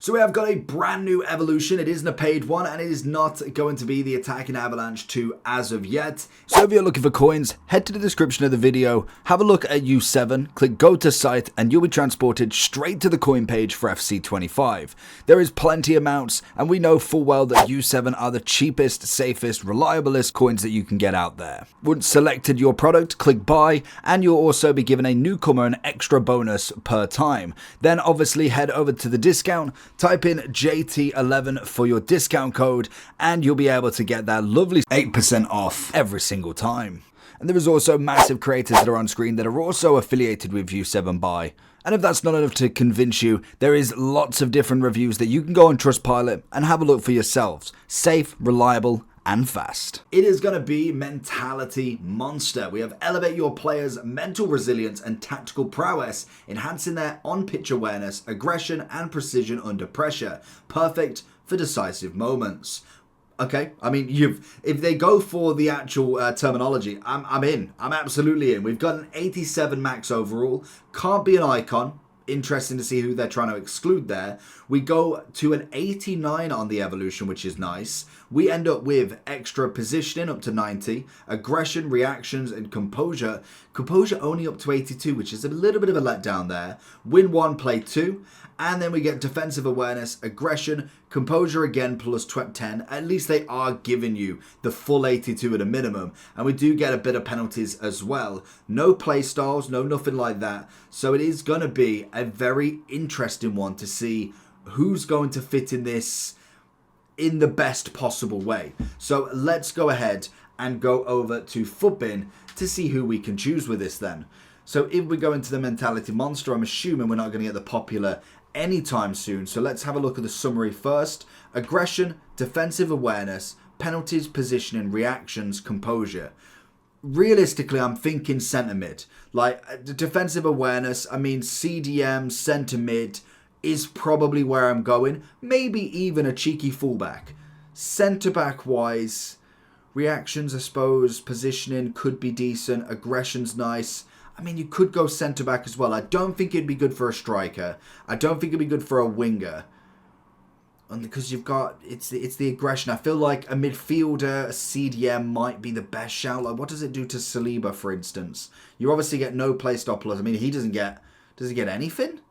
So we have got a brand new evolution. It isn't a paid one, and it is not going to be the Attacking Avalanche 2 as of yet. So if you're looking for coins, head to the description of the video, have a look at U7, click go to site, and you'll be transported straight to the coin page for FC25. There is plenty of mounts, and we know full well that U7 are the cheapest, safest, reliablest coins that you can get out there. Once selected your product, click buy, and you'll also be given a newcomer an extra bonus per time. Then obviously head over to the discount, type in JT11 for your discount code, and you'll be able to get that lovely 8% off every single time. And there is also massive creators that are on screen that are also affiliated with U7 Buy. And if that's not enough to convince you, there is lots of different reviews that you can go on Trustpilot and have a look for yourselves. Safe, reliable, and fast. It is going to be Mentality Monster. We have elevate your players' mental resilience and tactical prowess, enhancing their on-pitch awareness, aggression, and precision under pressure. Perfect for decisive moments. Okay, I mean, if they go for the actual terminology, I'm in. I'm absolutely in. We've got an 87 max overall. Can't be an icon. Interesting to see who they're trying to exclude there. We go to an 89 on the evolution, which is nice. We end up with extra positioning up to 90, aggression, reactions, and composure. Composure only up to 82, which is a little bit of a letdown there. Win 1, play 2. And then we get defensive awareness, aggression, composure again plus 10. At least they are giving you the full 82 at a minimum. And we do get a bit of penalties as well. No play styles, no nothing like that. So it is going to be a very interesting one to see who's going to fit in this in the best possible way. So let's go ahead and go over to Futbin to see who we can choose with this then. So if we go into the Mentality Monster, I'm assuming we're not going to get the popular anytime soon. So let's have a look at the summary first. Aggression, defensive awareness, penalties, positioning, reactions, composure. Realistically, I'm thinking centre mid. Like defensive awareness, I mean CDM, centre mid is probably where I'm going. Maybe even a cheeky fullback. Centre back wise, reactions I suppose, positioning could be decent, aggression's nice. I mean, you could go centre-back as well. I don't think it'd be good for a striker. I don't think it'd be good for a winger. And because you've got, it's the aggression. I feel like a midfielder, a CDM might be the best shout. Like, what does it do to Saliba, for instance? You obviously get no play stop plus. I mean, he doesn't get, does he get anything?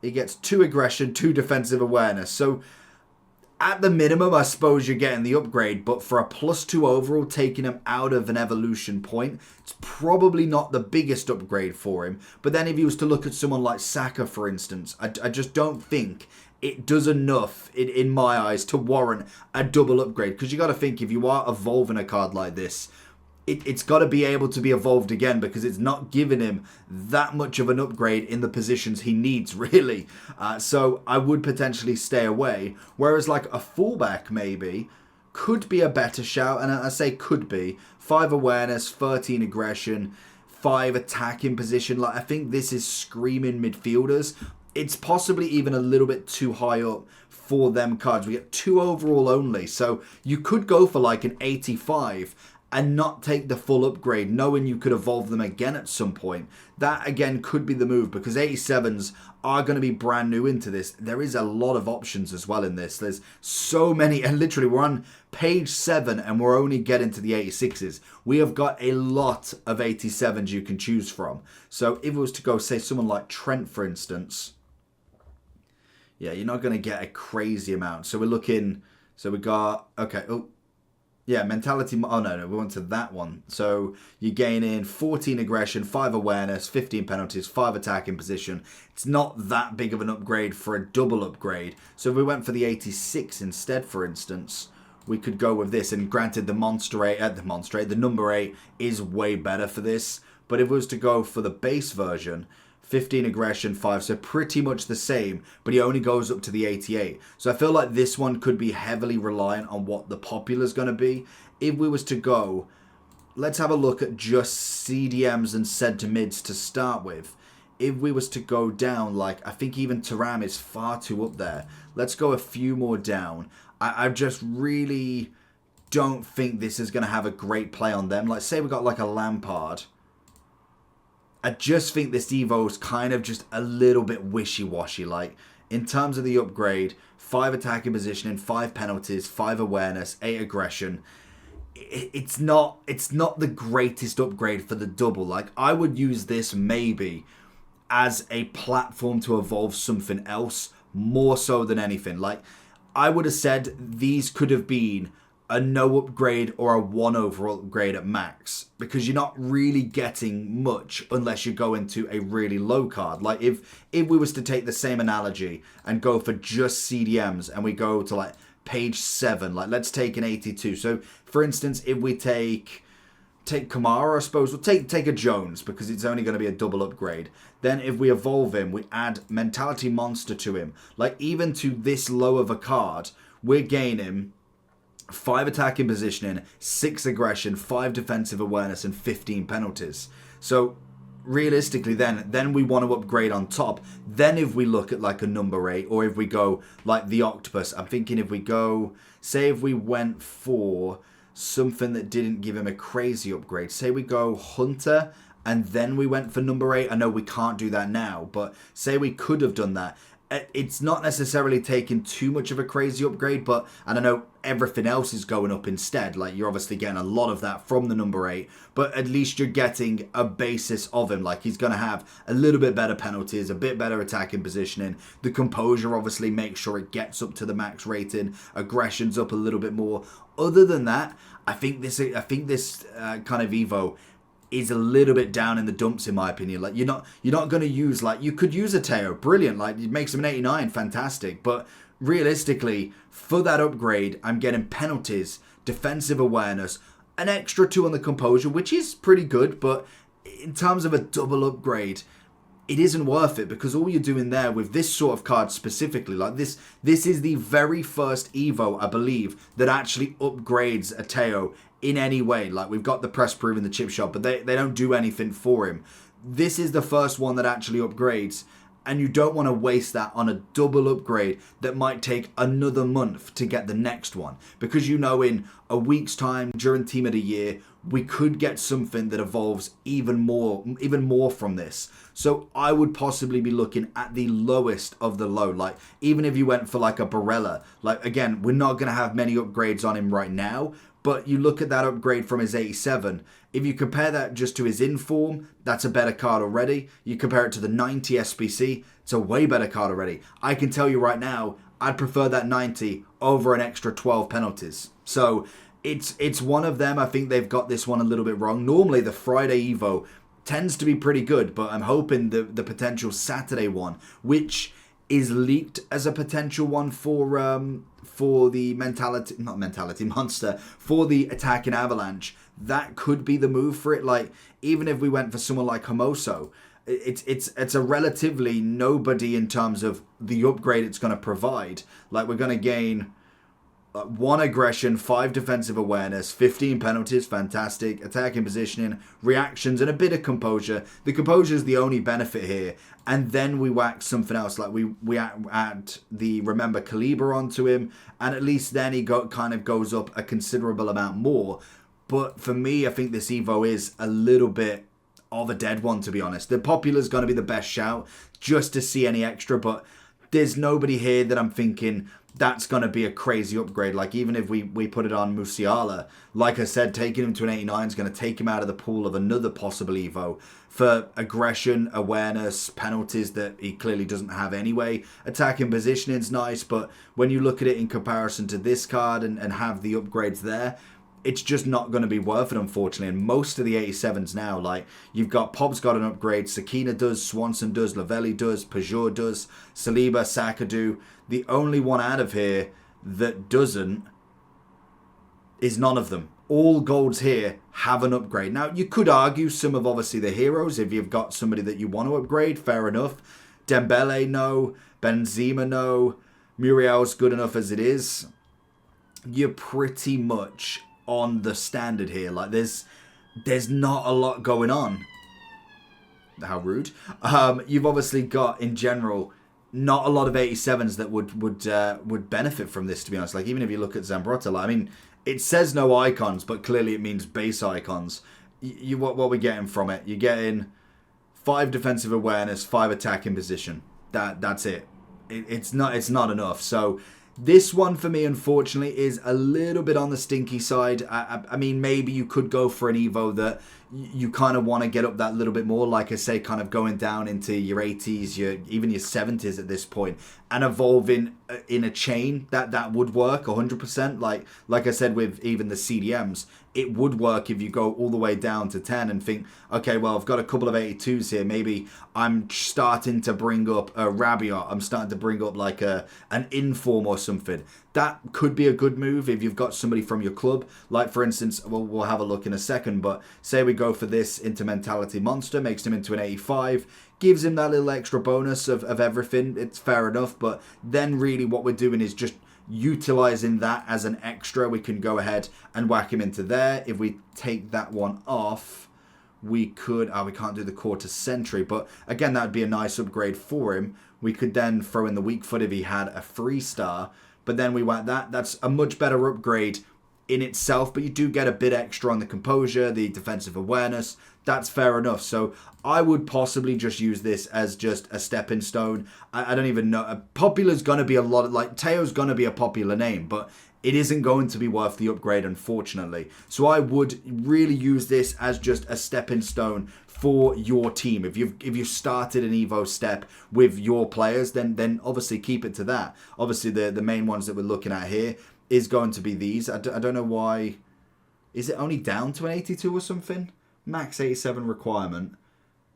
He gets 2 aggression, 2 defensive awareness. So, at the minimum, I suppose you're getting the upgrade, but for a +2 overall, taking him out of an evolution point, it's probably not the biggest upgrade for him. But then if you was to look at someone like Saka, for instance, I just don't think it does enough, in my eyes, to warrant a double upgrade. Because you got to think, if you are evolving a card like this, it's got to be able to be evolved again, because it's not giving him that much of an upgrade in the positions he needs, really. So I would potentially stay away. Whereas like a fullback maybe could be a better shout. And I say could be. 5 awareness, 13 aggression, 5 attacking position. Like I think this is screaming midfielders. It's possibly even a little bit too high up for them cards. We get 2 overall only. So you could go for like an 85 and not take the full upgrade, knowing you could evolve them again at some point. That, again, could be the move, because 87s are going to be brand new into this. There is a lot of options as well in this. There's so many, and literally we're on page 7, and we're only getting to the 86s. We have got a lot of 87s you can choose from. So if it was to go, say, someone like Trent, for instance, yeah, you're not going to get a crazy amount. So we're looking, so we got, okay, yeah, mentality. Oh, no, we went to that one. So you gain in 14 aggression, 5 awareness, 15 penalties, 5 attacking position. It's not that big of an upgrade for a double upgrade. So if we went for the 86 instead, for instance, we could go with this. And granted, the number 8 is way better for this. But if it was to go for the base version, 15 aggression, 5, so pretty much the same, but he only goes up to the 88. So I feel like this one could be heavily reliant on what the popular is going to be. If we was to go, let's have a look at just CDMs and centre mids to start with. If we was to go down, like, I think even Thuram is far too up there. Let's go a few more down. I just really don't think this is going to have a great play on them. Like, say we got like a Lampard. I just think this Evo is kind of just a little bit wishy-washy. Like, in terms of the upgrade, 5 attacking positioning, 5 penalties, 5 awareness, 8 aggression. It's not the greatest upgrade for the double. Like, I would use this maybe as a platform to evolve something else more so than anything. Like, I would have said these could have been a no upgrade or a 1 overall upgrade at max, because you're not really getting much unless you go into a really low card. Like, if we was to take the same analogy and go for just CDMs and we go to like page 7, like let's take an 82. So for instance, if we take Kamara, I suppose we'll take a Jones because it's only going to be a double upgrade. Then if we evolve him, we add Mentality Monster to him. Like, even to this low of a card, we're gaining 5 attacking positioning, 6 aggression, 5 defensive awareness, and 15 penalties. So realistically then we want to upgrade on top. Then if we look at like a number 8, or if we go like the Octopus, I'm thinking if we go, say if we went for something that didn't give him a crazy upgrade, say we go Hunter and then we went for number 8. I know we can't do that now, but say we could have done that. It's not necessarily taking too much of a crazy upgrade, but I don't know, everything else is going up instead. Like, you're obviously getting a lot of that from the number 8, but at least you're getting a basis of him. Like, he's going to have a little bit better penalties, a bit better attacking positioning. The composure obviously makes sure it gets up to the max rating. Aggression's up a little bit more. Other than that, I think this kind of Evo is a little bit down in the dumps, in my opinion. Like, you're not going to use, like, you could use a Teo, brilliant, like it makes him an 89, fantastic, but realistically for that upgrade I'm getting penalties, defensive awareness, an extra 2 on the composure, which is pretty good, but in terms of a double upgrade, it isn't worth it, because all you're doing there with this sort of card specifically, like this is the very first Evo, I believe, that actually upgrades a Teo in any way. Like, we've got the press proof in the chip shop, but they don't do anything for him. This is the first one that actually upgrades, and you don't want to waste that on a double upgrade that might take another month to get the next one, because you know in a week's time during Team of the Year we could get something that evolves even more from this. So I would possibly be looking at the lowest of the low. Like, even if you went for like a Barella, like, again, we're not going to have many upgrades on him right now, but you look at that upgrade from his 87. If you compare that just to his inform, that's a better card already. You compare it to the 90 SBC, it's a way better card already. I can tell you right now, I'd prefer that 90 over an extra 12 penalties. So it's one of them. I think they've got this one a little bit wrong. Normally the Friday Evo tends to be pretty good, but I'm hoping the potential Saturday one, which is leaked as a potential one for the mentality monster, for the attacking avalanche, that could be the move for it. Like, even if we went for someone like Hermoso, it's a relatively nobody in terms of the upgrade it's going to provide. Like, we're going to gain 1 aggression, 5 defensive awareness, 15 penalties, fantastic, attacking positioning, reactions, and a bit of composure. The composure is the only benefit here. And then we whack something else, like we add the Remember Caliber onto him, and at least then he kind of goes up a considerable amount more. But for me, I think this Evo is a little bit of a dead one, to be honest. The Popular's going to be the best shout, just to see any extra, but there's nobody here that I'm thinking that's going to be a crazy upgrade. Like, even if we put it on Musiala, like I said, taking him to an 89 is going to take him out of the pool of another possible Evo for aggression, awareness, penalties that he clearly doesn't have anyway. Attacking positioning is nice, but when you look at it in comparison to this card and have the upgrades there, it's just not going to be worth it, unfortunately. And most of the 87s now, like, you've got Pob's got an upgrade, Sakina does, Swanson does, Lavelli does, Peugeot does, Saliba, Saka do. The only one out of here that doesn't is none of them. All golds here have an upgrade. Now, you could argue some of, obviously, the heroes. If you've got somebody that you want to upgrade, fair enough. Dembele, no. Benzema, no. Muriel's good enough as it is. You're pretty much on the standard here. Like, there's not a lot going on. How rude. You've obviously got, in general, not a lot of 87s that would benefit from this, to be honest. Like, even if you look at Zambrotta, like, I mean, it says no icons, but clearly it means base icons. What we're getting from it, you're getting 5 defensive awareness, 5 attacking position. That's it. it's not enough. So this one for me, unfortunately, is a little bit on the stinky side. I mean, maybe you could go for an Evo that you kind of want to get up that little bit more, like I say, kind of going down into your 80s, even your 70s at this point, and evolving in a chain. That would work 100%. Like I said, with even the CDMs, it would work if you go all the way down to 10 and think, okay, well, I've got a couple of 82s here. Maybe I'm starting to bring up a Rabiot. I'm starting to bring up like an Inform or something. That could be a good move if you've got somebody from your club. Like, for instance, we'll have a look in a second, but say we go for this Intermentality Monster, makes him into an 85, gives him that little extra bonus of everything. It's fair enough, but then really what we're doing is just utilizing that as an extra. We can go ahead and whack him into there. If we take that one off, we could, we can't do the Quarter Century, but again, that would be a nice upgrade for him. We could then throw in the Weak Foot if he had a 3-star, but then we whack that. That's a much better upgrade in itself, but you do get a bit extra on the composure, the defensive awareness. That's fair enough. So I would possibly just use this as just a stepping stone. I don't even know. Popular's going to be a lot of, like, Teo's going to be a popular name, but it isn't going to be worth the upgrade, unfortunately. So I would really use this as just a stepping stone for your team. If you've started an Evo step with your players, then obviously keep it to that. Obviously, the main ones that we're looking at here is going to be these. I don't know why. Is it only down to an 82 or something? Max 87 requirement.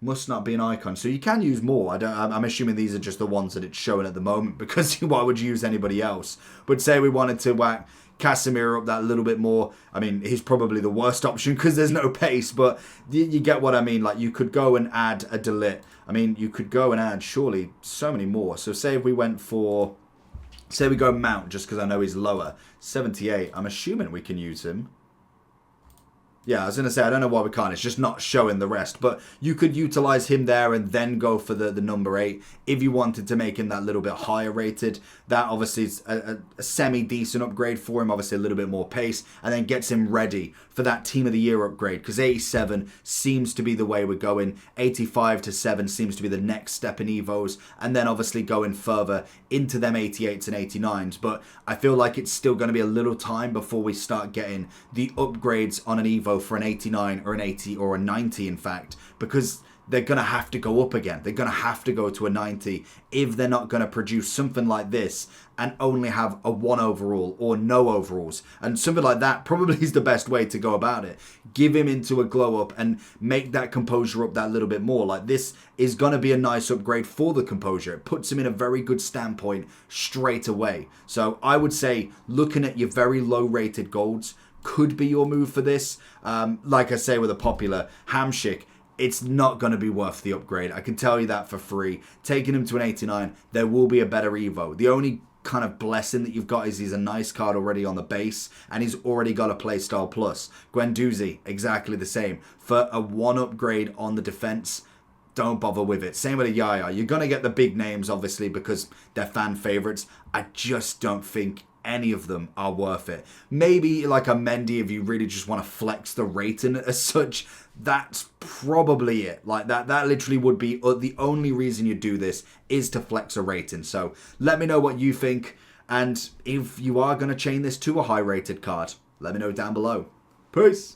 Must not be an icon. So you can use more. I'm assuming these are just the ones that it's showing at the moment, because why would you use anybody else? But say we wanted to whack Casemiro up that little bit more. I mean, he's probably the worst option because there's no pace, but you get what I mean. Like, you could go and add a De Ligt. I mean, you could go and add surely so many more. So say if we went for, say we go Mount, just because I know he's lower. 78. I'm assuming we can use him. Yeah, I was going to say, I don't know why we can't. It's just not showing the rest. But you could utilize him there and then go for the number 8 if you wanted to make him that little bit higher rated. That obviously is a semi-decent upgrade for him. Obviously a little bit more pace. And then gets him ready for that Team of the Year upgrade. Because 87 seems to be the way we're going. 85 to 7 seems to be the next step in Evos. And then obviously going further into them 88s and 89s. But I feel like it's still going to be a little time before we start getting the upgrades on an Evo for an 89 or an 80 or a 90, in fact, because they're going to have to go up again. They're going to have to go to a 90 if they're not going to produce something like this and only have a 1 overall or no overalls. And something like that probably is the best way to go about it. Give him into a glow up and make that composure up that little bit more. Like, this is going to be a nice upgrade for the composure. It puts him in a very good standpoint straight away. So I would say looking at your very low rated golds could be your move for this. Like I say, with a popular Hamsik, it's not going to be worth the upgrade. I can tell you that for free. Taking him to an 89, there will be a better Evo. The only kind of blessing that you've got is he's a nice card already on the base, and he's already got a playstyle plus. Guendouzi, exactly the same. For a 1 upgrade on the defense, don't bother with it. Same with a Yaya. You're going to get the big names, obviously, because they're fan favorites. I just don't think any of them are worth it. Maybe like a Mendy, if you really just want to flex the rating as such, that's probably it. Like, that literally would be the only reason you do this, is to flex a rating. So let me know what you think, and if you are going to chain this to a high rated card, let me know down below. Peace.